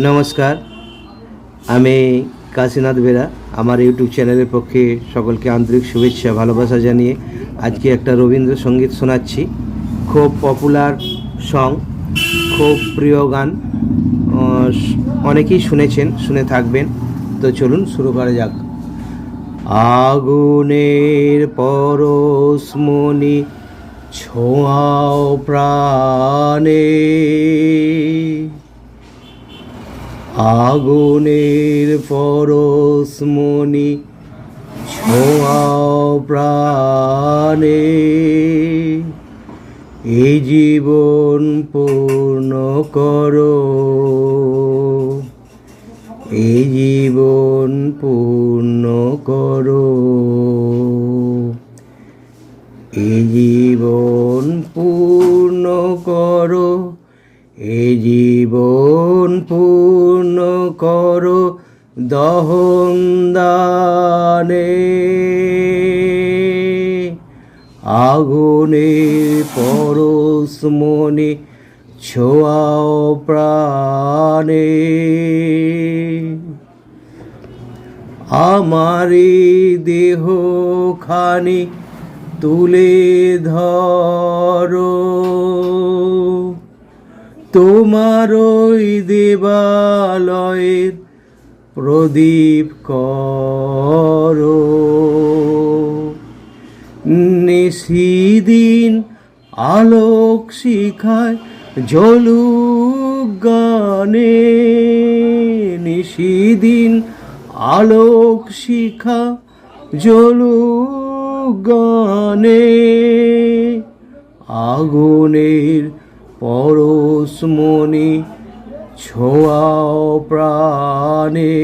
নমস্কার, আমি কাশীনাথ বেরা। আমার ইউটিউব চ্যানেলের পক্ষে সকলকে আন্তরিক শুভেচ্ছা ভালোবাসা জানিয়ে আজকে একটা রবীন্দ্রসঙ্গীত শোনাচ্ছি। খুব পপুলার সং, খুব প্রিয় গান, অনেকেই শুনেছেন, শুনে থাকবেন। তো চলুন শুরু করা যাক। আগুনের পরশমণি ছোঁয়াও প্রাণে, আগুনের পরশমণি ছোঁয়াও প্রাণে, এই জীবন পূর্ণ করো, এই জীবন পূর্ণ করো, এই জীবন পূর্ণ করো, এই জীবন পূর্ণ করো দহন দানে, আগুনের পরশমণি ছোঁয়াও প্রাণে, আমারি দেহখানি তুলে ধরো, তোমার ওই দেবালয়ের প্রদীপ করো, নিশিদিন আলোক শিখায় জ্বলুক গানে, নিশিদিন আলোক শিখা জ্বলুক গানে, আগুনের পরশমণি ছোঁয়াও প্রাণে,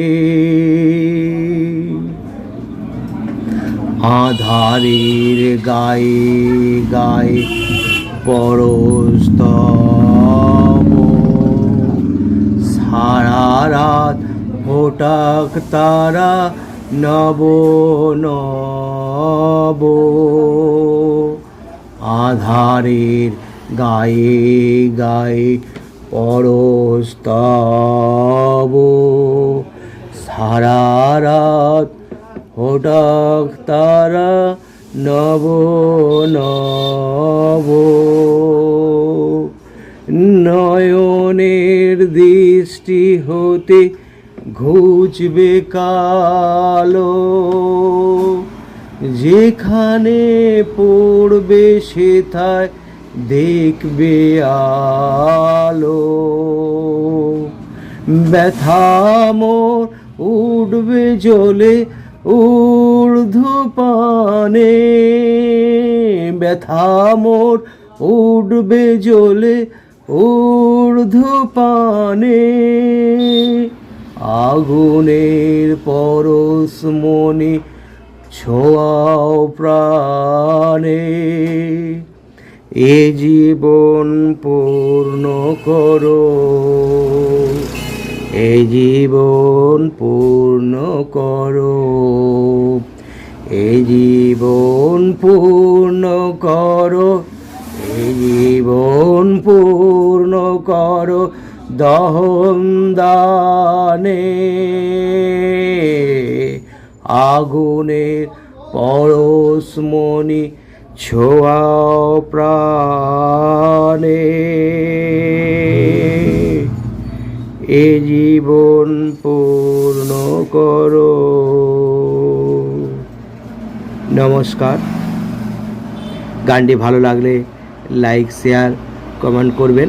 আঁধারের গায়ে গায়ে পরশ তব, সারা রাত ফোটাক তারা নব নব, আঁধারের গায়ে গায়ে পরশ তব, সারা রাত ফোটাক তারা নব নব, নয়নের দৃষ্টি হতে ঘুচবে কালো, যেখানে পড়বে সেথায় দেখবে আলো, ব্যথা মোর উঠবে জ্বলে ঊর্ধ্বপানে, ব্যথা মোর উঠবে জ্বলে ঊর্ধ্বপানে, আগুনের পরশমণি ছোঁয়াও প্রাণে, এ জীবন পূর্ণ করো, এই জীবন পূর্ণ করো, এই জীবন পূর্ণ করো, এই জীবন পূর্ণ করো দহন দানে, আগুনের পরশমণি ছোঁয়াও প্রাণে, এ জীবন পূর্ণ করো। নমস্কার। গানটি ভালো লাগলে লাইক, শেয়ার, কমেন্ট করবেন।